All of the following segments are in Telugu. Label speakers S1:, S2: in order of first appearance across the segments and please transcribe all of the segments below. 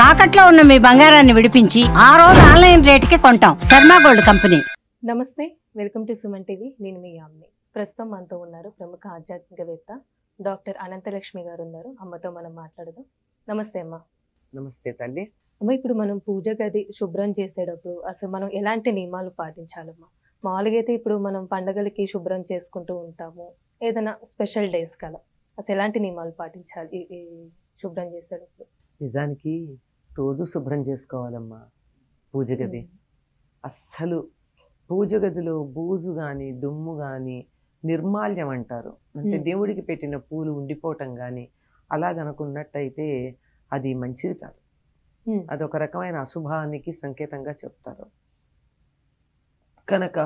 S1: తాకట్లో ఉన్న మీ బంగారాన్ని విడిపించి ఆ రోజు ఆన్లైన్ రేటుకి కొంటాం. Sharma gold company.
S2: నమస్తే, వెల్కమ్ టు సుమన్ టీవీ. నేను మీ యామ్ని. ప్రస్తుతం మనతో ఉన్నారు ప్రముఖ ఆధ్యాత్మికవేత్త డాక్టర్ అనంతలక్ష్మి గారు ఉన్నారు. అమ్మతో మనం మాట్లాడదాం. నమస్తే అమ్మ.
S3: నమస్తే తల్లి.
S2: అమ్మ, ఇప్పుడు మనం పూజ గది శుభ్రం చేసేటప్పుడు అసలు మనం ఎలాంటి నియమాలు పాటించాలమ్మా? మామూలుగా అయితే ఇప్పుడు మనం పండగలకి శుభ్రం చేసుకుంటూ ఉంటాము, ఏదైనా స్పెషల్ డేస్ కల అసలు ఎలాంటి నియమాలు పాటించాలి ఈ శుభ్రం చేసేటప్పుడు?
S3: నిజానికి రోజు శుభ్రం చేసుకోవాలమ్మా పూజ గది. అస్సలు పూజ గదిలో బూజు కానీ దుమ్ము కానీ నిర్మాల్యం అంటారు, అంటే దేవుడికి పెట్టిన పూలు ఉండిపోవటం కానీ అలాగనుకున్నట్టయితే అది మంచిది కాదు. అదొక రకమైన అశుభానికి సంకేతంగా చెప్తారు. కనుక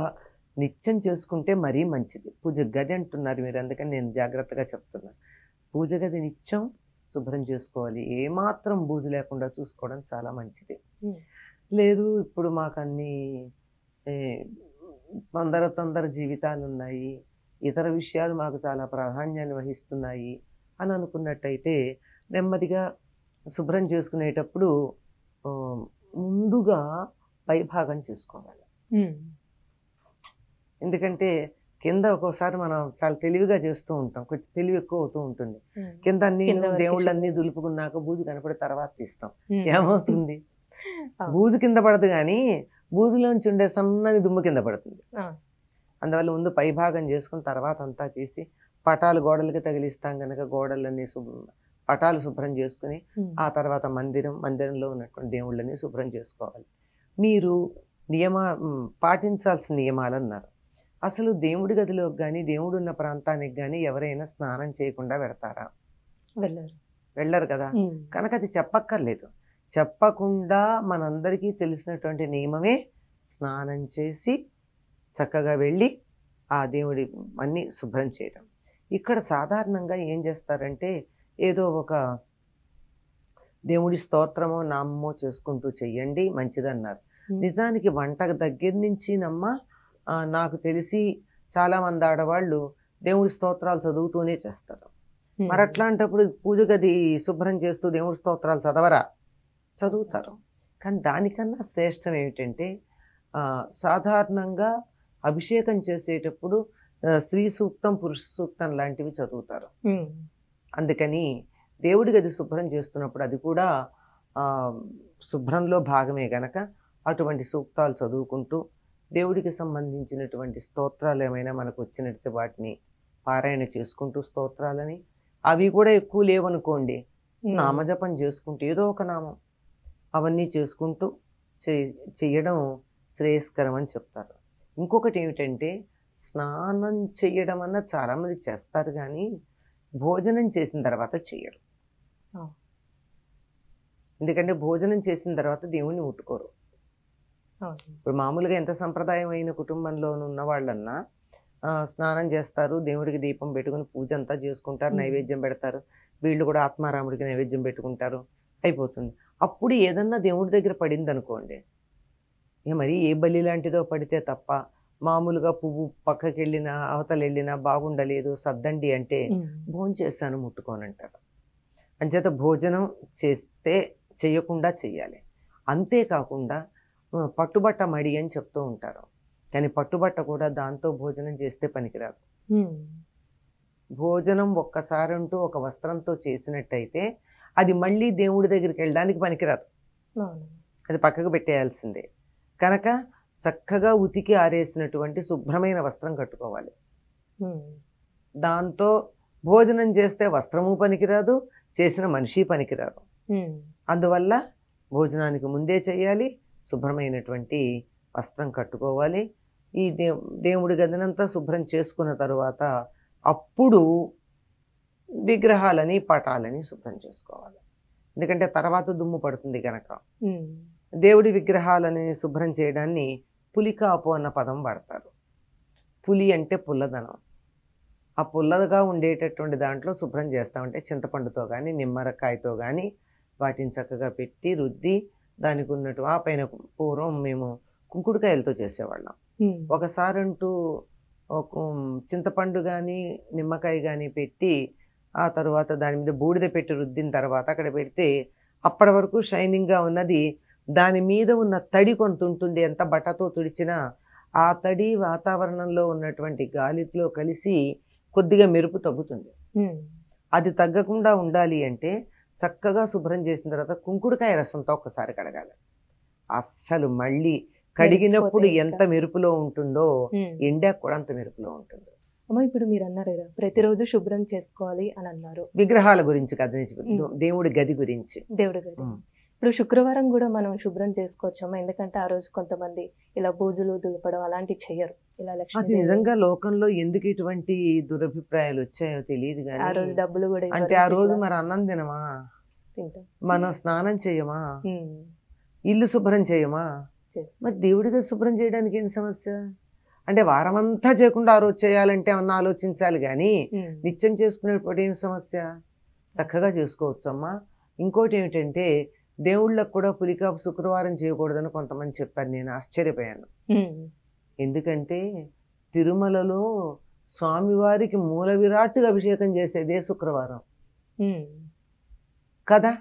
S3: నిత్యం చేసుకుంటే మరీ మంచిది. పూజ గది అంటున్నారు మీరు, అందుకని నేను జాగ్రత్తగా చెప్తున్నాను. పూజ గది నిత్యం శుభ్రం చేసుకోవాలి. ఏమాత్రం బూజు లేకుండా చూసుకోవడం చాలా మంచిది. లేదు ఇప్పుడు మాకు అన్ని తొందర జీవితాలు ఉన్నాయి, ఇతర విషయాలు మాకు చాలా ప్రాధాన్యాన్ని వహిస్తున్నాయి అని అనుకున్నట్టయితే నెమ్మదిగా శుభ్రం చేసుకునేటప్పుడు ముందుగా పైభాగం చేసుకోవాలి. ఎందుకంటే కింద ఒక్కోసారి మనం చాలా తెలివిగా చేస్తూ ఉంటాం, కొంచెం తెలివి ఎక్కువ అవుతూ ఉంటుంది. కింద అన్ని దేవుళ్ళన్నీ దులుపుకున్నాక బూజు కనపడి తర్వాత తీస్తాం. ఏమవుతుంది? బూజు కింద పడదు కానీ బూజులోంచి ఉండే సన్నని దుమ్ము కింద పడుతుంది. అందువల్ల ముందు పైభాగం చేసుకుని తర్వాత అంతా తీసి పటాలు గోడలకి తగిలిస్తాం కనుక గోడలన్నీ పటాలు శుభ్రం చేసుకుని ఆ తర్వాత మందిరంలో ఉన్నటువంటి దేవుళ్ళని శుభ్రం చేసుకోవాలి. మీరు పాటించాల్సిన నియమాలు అన్నారు. అసలు దేవుడి గదిలోకి కానీ దేవుడు ఉన్న ప్రాంతానికి కానీ ఎవరైనా స్నానం చేయకుండా వెడతారా? వెళ్ళరు కదా. కనుక అది చెప్పక్కర్లేదు. చెప్పకుండా మనందరికీ తెలిసినటువంటి నియమమే స్నానం చేసి చక్కగా వెళ్ళి ఆ దేవుడి అన్నీ శుభ్రం చేయడం. ఇక్కడ సాధారణంగా ఏం చేస్తారంటే ఏదో ఒక దేవుడి స్తోత్రమో నామమో చేసుకుంటూ చెయ్యండి మంచిదన్నారు. నిజానికి వంట దగ్గర నుంచి నాకు తెలిసి చాలా మంది ఆడవాళ్ళు దేవుడి స్తోత్రాలు చదువుతూనే చేస్తారు. మరి అట్లాంటప్పుడు పూజ గది శుభ్రం చేస్తూ దేవుడి స్తోత్రాలు చదవరా? చదువుతారు. కానీ దానికన్నా శ్రేష్టం ఏమిటంటే సాధారణంగా అభిషేకం చేసేటప్పుడు స్త్రీ సూక్తం పురుష సూక్తం లాంటివి చదువుతారు. అందుకని దేవుడి గది శుభ్రం చేస్తున్నప్పుడు అది కూడా శుభ్రంలో భాగమే గనక అటువంటి సూక్తాలు చదువుకుంటూ దేవుడికి సంబంధించినటువంటి స్తోత్రాలు ఏమైనా మనకు వచ్చినట్టు వాటిని పారాయణ చేసుకుంటూ స్తోత్రాలని, అవి కూడా ఎక్కువ లేవనుకోండి నామజపం చేసుకుంటూ ఏదో ఒక నామం అవన్నీ చేసుకుంటూ చెయ్యడం శ్రేయస్కరం అని చెప్తారు. ఇంకొకటి ఏమిటంటే స్నానం చేయడం అన్న చాలామంది చేస్తారు కానీ భోజనం చేసిన తర్వాత చెయ్యరు. ఎందుకంటే భోజనం చేసిన తర్వాత దేవుణ్ణి ముట్టుకోరు. ఇప్పుడు మామూలుగా ఎంత సంప్రదాయం అయిన కుటుంబంలో ఉన్న వాళ్ళన్నా స్నానం చేస్తారు, దేవుడికి దీపం పెట్టుకుని పూజ అంతా చేసుకుంటారు, నైవేద్యం పెడతారు, వీళ్ళు కూడా ఆత్మారాముడికి నైవేద్యం పెట్టుకుంటారు, అయిపోతుంది. అప్పుడు ఏదన్నా దేవుడి దగ్గర పడింది అనుకోండి, మరి ఏ బలి లాంటిదో పడితే తప్ప మామూలుగా పువ్వు పక్కకి వెళ్ళినా అవతల వెళ్ళినా బాగుండలేదు సర్దండి అంటే భోజనం చేస్తాను ముట్టుకోనంటారు. అంచేత భోజనం చేయకుండా చెయ్యాలి. అంతేకాకుండా పట్టుబట్ట మడి అని చెప్తూ ఉంటారు, కానీ పట్టుబట్ట కూడా దాంతో భోజనం చేస్తే పనికిరాదు. భోజనం ఒక్కసారి అంటూ ఒక వస్త్రంతో చేసినట్టయితే అది మళ్ళీ దేవుడి దగ్గరికి వెళ్ళడానికి పనికిరాదు, అది పక్కకు పెట్టేయాల్సిందే. కనుక చక్కగా ఉతికి ఆరేసినటువంటి శుభ్రమైన వస్త్రం కట్టుకోవాలి. దాంతో భోజనం చేస్తే వస్త్రము పనికిరాదు, చేసిన మనిషి పనికిరాదు. అందువల్ల భోజనానికి ముందే చేయాలి, శుభ్రమైనటువంటి వస్త్రం కట్టుకోవాలి. ఈ దేవుడి గదినంతా శుభ్రం చేసుకున్న తరువాత అప్పుడు విగ్రహాలని పటాలని శుభ్రం చేసుకోవాలి. ఎందుకంటే తర్వాత దుమ్ము పడుతుంది కనుక. దేవుడి విగ్రహాలని శుభ్రం చేయడాన్ని పులికాపు అన్న పదం వాడతారు. పులి అంటే పుల్లదనం. ఆ పుల్లగా ఉండేటటువంటి దాంట్లో శుభ్రం చేస్తామంటే చింతపండుతో కానీ నిమ్మరకాయతో కానీ వాటిని చక్కగా పెట్టి రుద్ది దానికి ఉన్నట్టు ఆ పైన పూర్వం మేము కుంకుడుకాయలతో చేసేవాళ్ళం. ఒకసారి అంటూ చింతపండు కానీ నిమ్మకాయ కానీ పెట్టి ఆ తర్వాత దాని మీద బూడిద పెట్టి రుద్దిన తర్వాత అక్కడ పెడితే అప్పటి వరకు షైనింగ్గా ఉన్నది దాని మీద ఉన్న తడి కొంత ఉంటుంది, ఎంత బట్టతో తుడిచినా ఆ తడి వాతావరణంలో ఉన్నటువంటి గాలిలో కలిసి కొద్దిగా మెరుపు తగ్గుతుంది. అది తగ్గకుండా ఉండాలి అంటే చక్కగా శుభ్రం చేసిన తర్వాత కుంకుడుకాయ రసంతో ఒక్కసారి కడగాలి. అస్సలు మళ్ళీ కడిగినప్పుడు ఎంత మెరుపులో ఉంటుందో ఎండాక కూడా అంత మెరుపులో ఉంటుంది.
S2: అమ్మ ఇప్పుడు మీరు అన్నారు కదా ప్రతిరోజు శుభ్రం చేసుకోవాలి అని అన్నారు.
S3: విగ్రహాల గురించి కదా, దేవుడి గది గురించి.
S2: దేవుడి గది ఇప్పుడు శుక్రవారం కూడా మనం శుభ్రం చేసుకోవచ్చమ్మా? ఎందుకంటే ఆ రోజు కొంతమంది ఇలా బూజులు దులపడం అలాంటివి చెయ్యరు. ఇలా
S3: అది నిజంగా లోకంలో ఎందుకు ఇటువంటి దురభిప్రాయాలు వచ్చాయో తెలియదు
S2: ఆ రోజు
S3: కానీ,
S2: డబ్బులు కూడా
S3: అంటే ఆ రోజు మరి అన్నం తినమా,
S2: తింటాం,
S3: మనం స్నానం చేయమా, ఇల్లు శుభ్రం చేయమా, మరి దేవుడి గది శుభ్రం చేయడానికి ఏంటి సమస్య? అంటే వారమంతా చేయకుండా ఆ రోజు చేయాలంటే ఏమన్నా ఆలోచించాలి కానీ నిత్యం చేసుకునేటప్పుడు ఏం సమస్య? చక్కగా చేసుకోవచ్చమ్మా. ఇంకోటి ఏమిటంటే దేవుళ్ళకు కూడా పులికాపు శుక్రవారం చేయకూడదని కొంతమంది చెప్పారు. నేను ఆశ్చర్యపోయాను. ఎందుకంటే తిరుమలలో స్వామివారికి మూల విరాట్టుగా అభిషేకం చేసేదే శుక్రవారం కదా.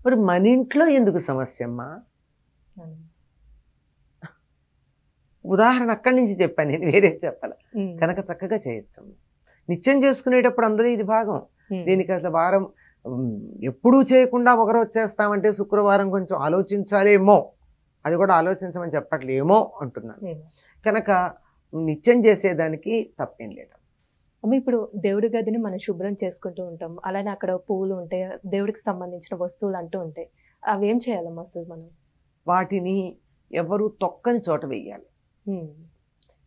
S3: మరి మన ఇంట్లో ఎందుకు సమస్య అమ్మా? ఉదాహరణ అక్కడి నుంచి చెప్పాను, నేను వేరే చెప్పాలి. కనుక చక్కగా చేయొచ్చు. నిత్యం చేసుకునేటప్పుడు అందులో ఇది భాగం. దీనికి అసలు వారం ఎప్పుడూ చేయకుండా ఒకరోజు చేస్తామంటే శుక్రవారం కొంచెం ఆలోచించాలేమో, అది కూడా ఆలోచించమని చెప్పట్లేమో అంటున్నాను. కనుక నిత్యం చేసేదానికి తప్పేం లేదు.
S2: అమ్మ ఇప్పుడు దేవుడి గదిని మనం శుభ్రం చేసుకుంటూ ఉంటాం, అలానే అక్కడ పువ్వులు ఉంటాయి, దేవుడికి సంబంధించిన వస్తువులు అంటూ ఉంటాయి. అవి ఏం చేయాలమ్మా అసలు మనం?
S3: వాటిని ఎవరు తొక్కని చోట వేయాలి.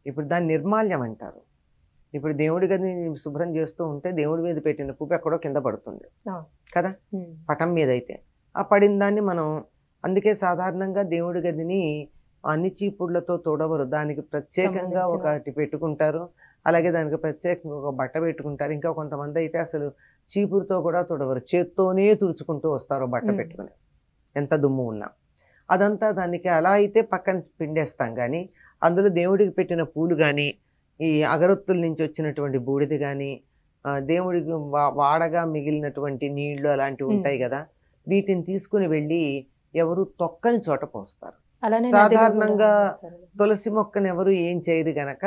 S3: ఇప్పుడు దాన్ని నిర్మాల్యం అంటారు. ఇప్పుడు దేవుడి గదిని శుభ్రం చేస్తూ ఉంటే దేవుడి మీద పెట్టిన పువ్వు ఎక్కడో కింద పడుతుంది కదా, పటం మీద అయితే ఆ పడిన దాన్ని మనం, అందుకే సాధారణంగా దేవుడి గదిని అన్ని చీపుళ్లతో తొడవరు, దానికి ప్రత్యేకంగా ఒకటి పెట్టుకుంటారు. అలాగే దానికి ప్రత్యేకంగా ఒక బట్ట పెట్టుకుంటారు. ఇంకా కొంతమంది అయితే అసలు చీపురుతో కూడా తొడవరు, చేత్తోనే తుడుచుకుంటూ వస్తారు బట్ట పెట్టుకుని, ఎంత దుమ్ము ఉన్నా. అదంతా దానికి అలా అయితే పక్కన పిండేస్తాం. కానీ అందులో దేవుడికి పెట్టిన పూలు కానీ, ఈ అగరొత్తుల నుంచి వచ్చినటువంటి బూడిద కానీ, దేవుడికి వాడగా మిగిలినటువంటి నీళ్లు అలాంటివి ఉంటాయి కదా, వీటిని తీసుకుని వెళ్ళి ఎవరు తొక్కని చోట పోస్తారు. సాధారణంగా తులసి మొక్కను ఎవరు ఏం చేయరు గనక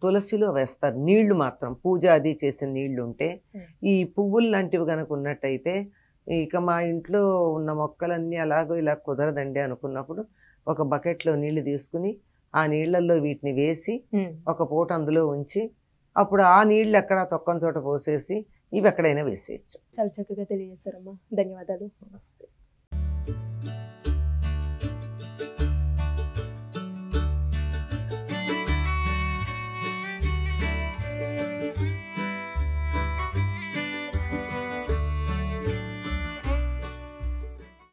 S3: తులసిలో వేస్తారు నీళ్లు మాత్రం, పూజ అది చేసిన నీళ్లు ఉంటే. ఈ పువ్వులు లాంటివి గనక ఉన్నట్టయితే, ఇక మా ఇంట్లో ఉన్న మొక్కలన్నీ అలాగో ఇలా కుదరదండి అనుకున్నప్పుడు ఒక బకెట్లో నీళ్లు తీసుకుని ఆ నీళ్లలో వీటిని వేసి ఒక పూట అందులో ఉంచి, అప్పుడు ఆ నీళ్లు ఎక్కడ తొక్కని చోట పోసేసి ఇవి ఎక్కడైనా వేసేయచ్చు.
S2: చాలా చక్కగా తెలియజేశారమ్మా, ధన్యవాదాలు.
S3: నమస్తే.